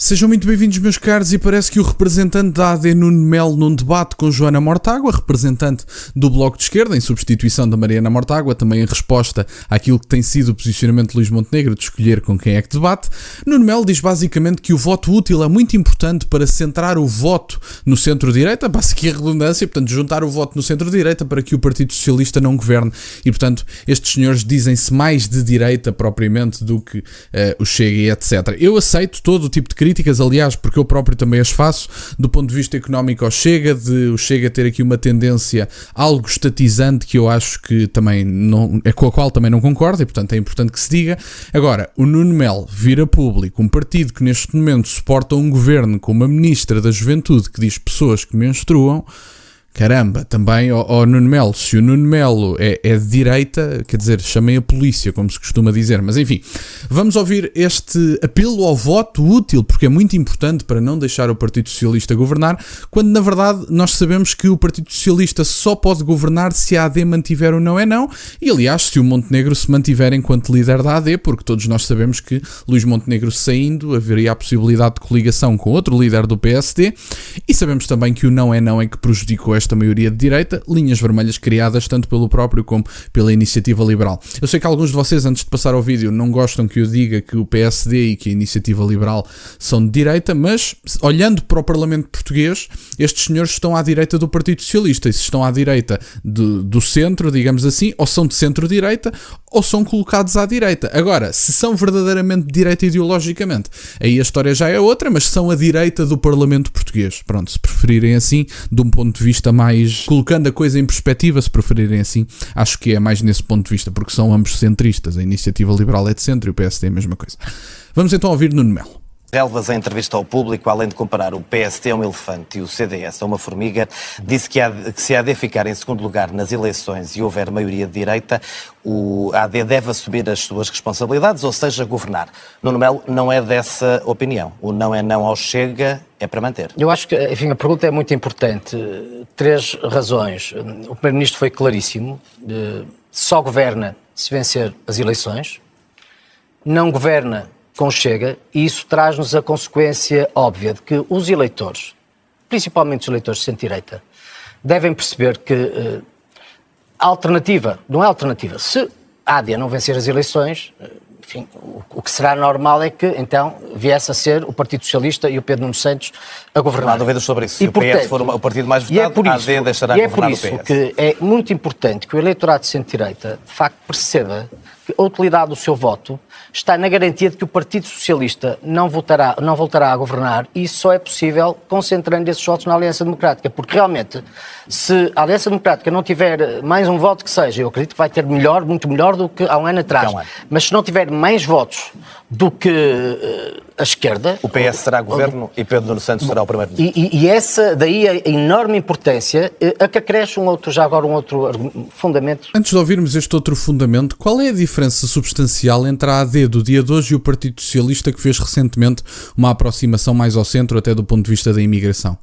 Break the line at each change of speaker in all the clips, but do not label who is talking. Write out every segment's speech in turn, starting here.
Sejam muito bem-vindos, meus caros, e parece que o representante da AD, Nuno Melo, num debate com Joana Mortágua, representante do Bloco de Esquerda, em substituição da Mariana Mortágua, também em resposta àquilo que tem sido o posicionamento de Luís Montenegro, de escolher com quem é que debate, Nuno Melo diz basicamente que o voto útil é muito importante para centrar o voto no centro-direita, passa aqui a redundância, portanto, juntar o voto no centro-direita para que o Partido Socialista não governe, e portanto, estes senhores dizem-se mais de direita propriamente do que o Chega e etc. Eu aceito todo o tipo de críticas, aliás, porque eu próprio também as faço, do ponto de vista económico ao Chega, de o Chega ter aqui uma tendência algo estatizante que eu acho que também não, com a qual também não concordo, e portanto é importante que se diga. Agora, o Nuno Melo vir a público um partido que neste momento suporta um governo com uma ministra da Juventude que diz pessoas que menstruam. Caramba, também, Nuno Melo, se o Nuno Melo é de direita, quer dizer, chamem a polícia, como se costuma dizer, mas enfim, vamos ouvir este apelo ao voto útil, porque é muito importante para não deixar o Partido Socialista governar, quando na verdade nós sabemos que o Partido Socialista só pode governar se a AD mantiver o não é não, e aliás, se o Montenegro se mantiver enquanto líder da AD, porque todos nós sabemos que Luís Montenegro saindo, haveria a possibilidade de coligação com outro líder do PSD, e sabemos também que o não é que prejudicou esta maioria de direita, linhas vermelhas criadas tanto pelo próprio como pela Iniciativa Liberal. Eu sei que alguns de vocês, antes de passar ao vídeo, não gostam que eu diga que o PSD e que a Iniciativa Liberal são de direita, mas olhando para o Parlamento Português, estes senhores estão à direita do Partido Socialista, e se estão à direita do centro, digamos assim, ou são de centro-direita, ou são colocados à direita. Agora, se são verdadeiramente de direita ideologicamente, aí a história já é outra, mas são a direita do Parlamento Português. Pronto, se preferirem assim, de um ponto de vista mais, colocando a coisa em perspectiva, se preferirem assim, acho que é mais nesse ponto de vista, porque são ambos centristas. A Iniciativa Liberal é de centro e o PSD é a mesma coisa. Vamos então ouvir Nuno Melo.
Relvas, em entrevista ao público, além de comparar o PSD a um elefante e o CDS a uma formiga, disse que se a AD ficar em segundo lugar nas eleições e houver maioria de direita, a AD deve assumir as suas responsabilidades, ou seja, governar. Nuno Melo não é dessa opinião. O não é não ao Chega é para manter.
Eu acho que, enfim, a pergunta é muito importante. 3 razões. O Primeiro-Ministro foi claríssimo. Só governa se vencer as eleições. Não governa com Chega, e isso traz-nos a consequência óbvia de que os eleitores, principalmente os eleitores de centro-direita, devem perceber que a alternativa, não é alternativa, se a AD não vencer as eleições, enfim, o que será normal é que então viesse a ser o Partido Socialista e o Pedro Nuno Santos a governar.
Não há dúvidas sobre isso. Se o PS for o partido mais votado, a AD deixará de governar o PS.
E é por isso que é muito importante que o eleitorado de centro-direita, de facto, perceba que a utilidade do seu voto está na garantia de que o Partido Socialista não voltará a governar, e isso só é possível concentrando esses votos na Aliança Democrática, porque realmente, se a Aliança Democrática não tiver mais um voto que seja, eu acredito que vai ter muito melhor do que há um ano atrás, mas se não tiver mais votos do que a esquerda...
O PS será governo e Pedro Nuno Santos será o primeiro-ministro.
E essa, daí a enorme importância, a que acresce um outro fundamento.
Antes de ouvirmos este outro fundamento, qual é a diferença substancial entre a AD do dia de hoje e o Partido Socialista, que fez recentemente uma aproximação mais ao centro, até do ponto de vista da imigração?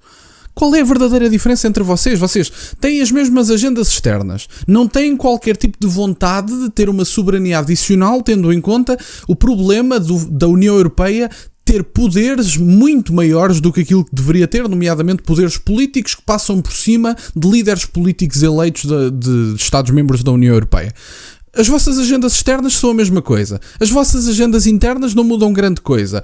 Qual é a verdadeira diferença entre vocês? Vocês têm as mesmas agendas externas, não têm qualquer tipo de vontade de ter uma soberania adicional, tendo em conta o problema da União Europeia ter poderes muito maiores do que aquilo que deveria ter, nomeadamente poderes políticos que passam por cima de líderes políticos eleitos de Estados-membros da União Europeia. As vossas agendas externas são a mesma coisa. As vossas agendas internas não mudam grande coisa.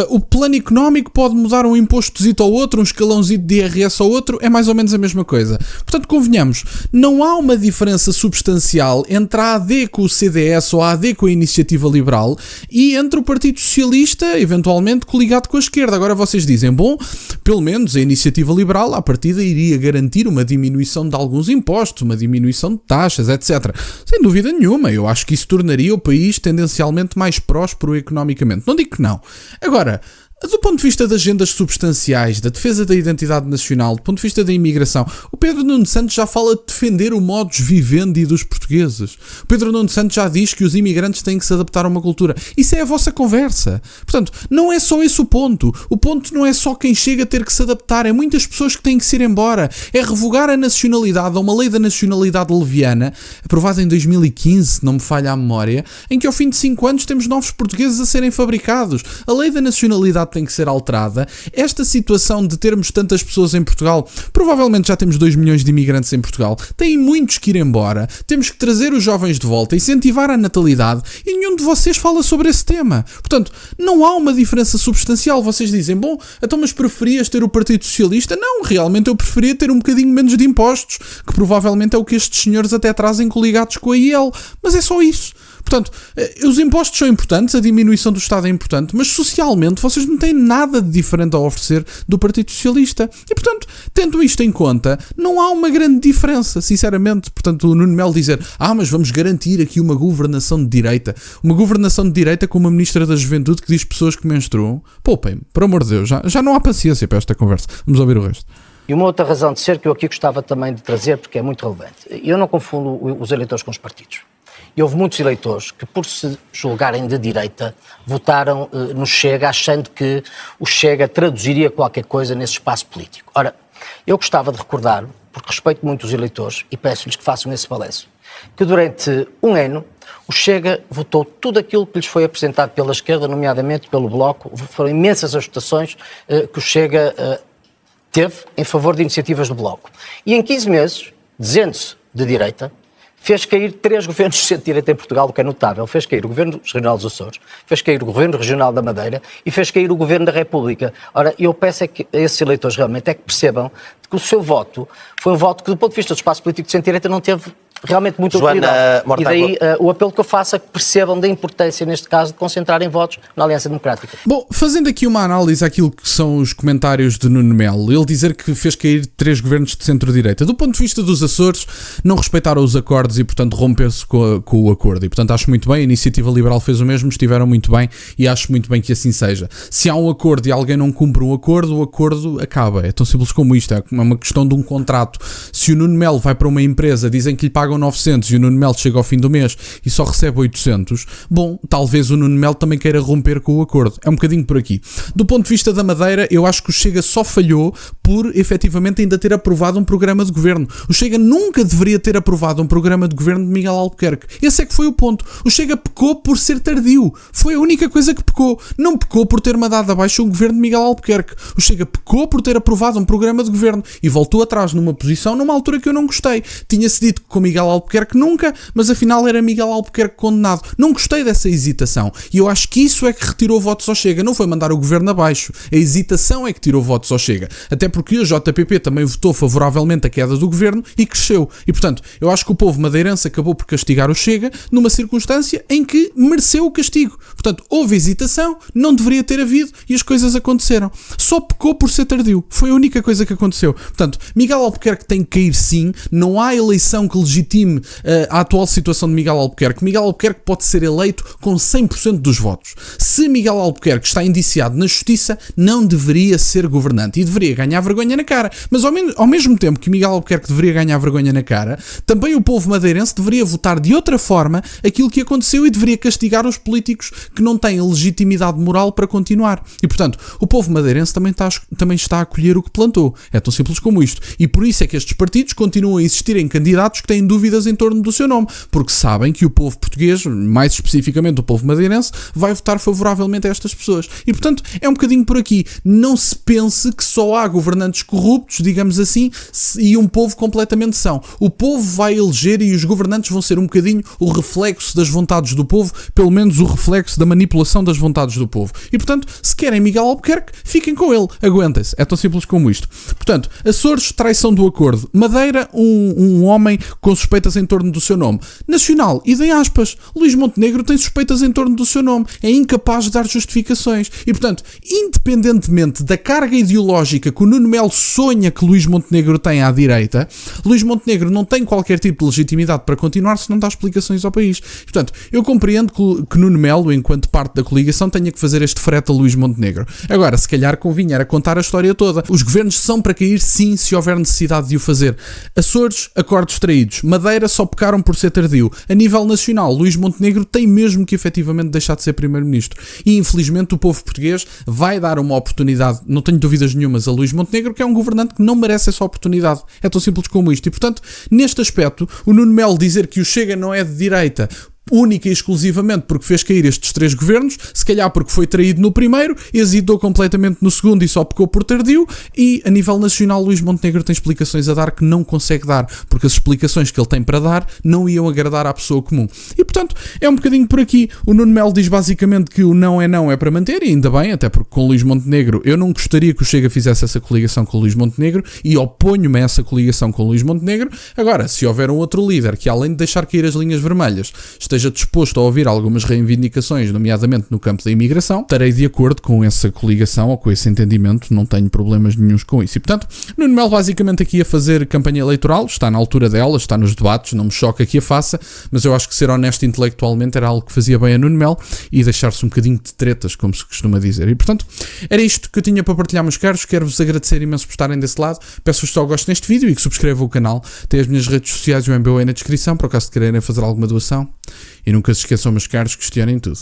O plano económico pode mudar um impostozito ao outro, um escalãozito de IRS ao outro, é mais ou menos a mesma coisa. Portanto, convenhamos, não há uma diferença substancial entre a AD com o CDS ou a AD com a Iniciativa Liberal e entre o Partido Socialista, eventualmente, coligado com a esquerda. Agora vocês dizem, bom, pelo menos a Iniciativa Liberal, à partida, iria garantir uma diminuição de alguns impostos, uma diminuição de taxas, etc. Sem dúvida nenhuma. Eu acho que isso tornaria o país tendencialmente mais próspero economicamente. Não digo que não. Agora, do ponto de vista das agendas substanciais, da defesa da identidade nacional, do ponto de vista da imigração, o Pedro Nuno Santos já fala de defender o modus vivendi dos portugueses. O Pedro Nuno Santos já diz que os imigrantes têm que se adaptar a uma cultura. Isso é a vossa conversa. Portanto, não é só esse o ponto. O ponto não é só quem chega a ter que se adaptar. É muitas pessoas que têm que se ir embora. É revogar a nacionalidade, uma lei da nacionalidade leviana, aprovada em 2015, se não me falha a memória, em que ao fim de 5 anos temos novos portugueses a serem fabricados. A lei da nacionalidade mentalidade tem que ser alterada. Esta situação de termos tantas pessoas em Portugal, provavelmente já temos 2 milhões de imigrantes em Portugal, têm muitos que ir embora, temos que trazer os jovens de volta, incentivar a natalidade, e nenhum de vocês fala sobre esse tema. Portanto, não há uma diferença substancial. Vocês dizem, bom, então mas preferias ter o Partido Socialista? Não, realmente eu preferia ter um bocadinho menos de impostos, que provavelmente é o que estes senhores até trazem coligados com a IEL, mas é só isso. Portanto, os impostos são importantes, a diminuição do Estado é importante, mas socialmente vocês não têm nada de diferente a oferecer do Partido Socialista. E, portanto, tendo isto em conta, não há uma grande diferença, sinceramente. Portanto, o Nuno Melo dizer, mas vamos garantir aqui uma governação de direita. Uma governação de direita com uma Ministra da Juventude que diz pessoas que menstruam. Poupem-me, por amor de Deus, já não há paciência para esta conversa. Vamos ouvir o resto.
E uma outra razão de ser que eu aqui gostava também de trazer, porque é muito relevante. Eu não confundo os eleitores com os partidos. E houve muitos eleitores que, por se julgarem de direita, votaram no Chega, achando que o Chega traduziria qualquer coisa nesse espaço político. Ora, eu gostava de recordar, porque respeito muito os eleitores e peço-lhes que façam esse balanço, que durante um ano o Chega votou tudo aquilo que lhes foi apresentado pela esquerda, nomeadamente pelo Bloco. Foram imensas as votações que o Chega teve em favor de iniciativas do Bloco. E em 15 meses, dizendo-se de direita, fez cair 3 governos de centro-direita em Portugal, o que é notável. Fez cair o Governo Regional dos Açores, fez cair o Governo Regional da Madeira e fez cair o Governo da República. Ora, eu peço que esses eleitores realmente que percebam que o seu voto foi um voto que, do ponto de vista do espaço político de centro-direita, não teve realmente muita utilidade. E daí o apelo que eu faço é que percebam da importância, neste caso, de concentrarem votos na Aliança Democrática.
Bom, fazendo aqui uma análise àquilo que são os comentários de Nuno Melo, ele dizer que fez cair 3 governos de centro-direita. Do ponto de vista dos Açores, não respeitaram os acordos e, portanto, romper-se com o acordo. E, portanto, acho muito bem, a Iniciativa Liberal fez o mesmo, estiveram muito bem e acho muito bem que assim seja. Se há um acordo e alguém não cumpre o acordo acaba. É tão simples como isto. É uma questão de um contrato. Se o Nuno Melo vai para uma empresa, dizem que lhe pagam 900 e o Nuno Melo chega ao fim do mês e só recebe 800, bom, talvez o Nuno Melo também queira romper com o acordo. É um bocadinho por aqui. Do ponto de vista da Madeira, eu acho que o Chega só falhou por, efetivamente, ainda ter aprovado um programa de governo. O Chega nunca deveria ter aprovado um programa de governo de Miguel Albuquerque. Esse é que foi o ponto. O Chega pecou por ser tardio. Foi a única coisa que pecou. Não pecou por ter mandado abaixo o governo de Miguel Albuquerque. O Chega pecou por ter aprovado um programa de governo e voltou atrás numa posição, numa altura que eu não gostei. Tinha-se dito que com Miguel Albuquerque nunca, mas afinal era Miguel Albuquerque condenado. Não gostei dessa hesitação e eu acho que isso é que retirou votos ao Chega. Não foi mandar o governo abaixo. A hesitação é que tirou votos ao Chega. Até porque o JPP também votou favoravelmente a queda do governo e cresceu. E, portanto, eu acho que o povo madeirense acabou por castigar o Chega numa circunstância em que mereceu o castigo. Portanto, houve hesitação, não deveria ter havido e as coisas aconteceram. Só pecou por ser tardio. Foi a única coisa que aconteceu. Portanto, Miguel Albuquerque tem que cair sim. Não há eleição que legitime a atual situação de Miguel Albuquerque. Miguel Albuquerque pode ser eleito com 100% dos votos. Se Miguel Albuquerque está indiciado na justiça, não deveria ser governante e deveria ganhar vergonha na cara. Mas ao mesmo tempo que Miguel Albuquerque deveria ganhar vergonha na cara, também o povo madeirense deveria votar de outra forma aquilo que aconteceu e deveria castigar os políticos que não têm legitimidade moral para continuar. E, portanto, o povo madeirense também está a colher o que plantou. É tão simples como isto. E por isso é que estes partidos continuam a insistir em candidatos que têm dúvidas em torno do seu nome, porque sabem que o povo português, mais especificamente o povo madeirense, vai votar favoravelmente a estas pessoas. E, portanto, é um bocadinho por aqui. Não se pense que só há governantes corruptos, digamos assim, e um povo completamente são. O povo vai eleger e os governantes vão ser um bocadinho o reflexo das vontades do povo, pelo menos o reflexo da manipulação das vontades do povo. E, portanto, se querem Miguel Albuquerque, fiquem com ele. Aguentem-se. É tão simples como isto. Portanto, Açores, traição do acordo. Madeira, um homem com suspeitas em torno do seu nome. Nacional, idem aspas. Luís Montenegro tem suspeitas em torno do seu nome. É incapaz de dar justificações. E, portanto, independentemente da carga ideológica que o Nuno Melo sonha que Luís Montenegro tem à direita, Luís Montenegro não tem qualquer tipo de legitimidade para continuar se não dá explicações ao país. Portanto, eu compreendo que Nuno Melo, enquanto parte da coligação, tenha que fazer este frete a Luís Montenegro. Agora, se calhar convinha era contar a história toda. Os governos são para cair, sim, se houver necessidade de o fazer. Açores, acordos traídos. Madeira, só pecaram por ser tardio. A nível nacional, Luís Montenegro tem mesmo que efetivamente deixar de ser primeiro-ministro. E, infelizmente, o povo português vai dar uma oportunidade, não tenho dúvidas nenhumas, a Luís Montenegro, que é um governante que não merece essa oportunidade. É tão simples como isto. E, portanto, neste aspecto, o Nuno Melo dizer que o Chega não é de direita única e exclusivamente porque fez cair estes 3 governos, se calhar porque foi traído no primeiro, hesitou completamente no segundo e só pecou por tardio, e a nível nacional Luís Montenegro tem explicações a dar que não consegue dar, porque as explicações que ele tem para dar não iam agradar à pessoa comum. E portanto, é um bocadinho por aqui. O Nuno Melo diz basicamente que o não é para manter, e ainda bem, até porque com Luís Montenegro eu não gostaria que o Chega fizesse essa coligação com o Luís Montenegro, e oponho-me a essa coligação com o Luís Montenegro. Agora, se houver um outro líder que, além de deixar cair as linhas vermelhas, esteja disposto a ouvir algumas reivindicações, nomeadamente no campo da imigração, estarei de acordo com essa coligação ou com esse entendimento, não tenho problemas nenhuns com isso. E portanto, Nuno Melo basicamente aqui a fazer campanha eleitoral, está na altura dela, está nos debates, não me choca que a faça, mas eu acho que ser honesto intelectualmente era algo que fazia bem a Nuno Melo, e deixar-se um bocadinho de tretas, como se costuma dizer. E portanto, era isto que eu tinha para partilhar, meus caros. Quero-vos agradecer imenso por estarem desse lado, peço-vos que só gostem deste vídeo e que subscrevam o canal. Tem as minhas redes sociais e o MBA aí na descrição, por acaso de quererem fazer alguma doação. E nunca se esqueçam, meus caros, questionem tudo.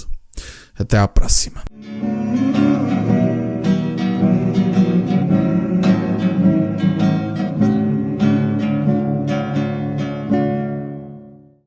Até à próxima.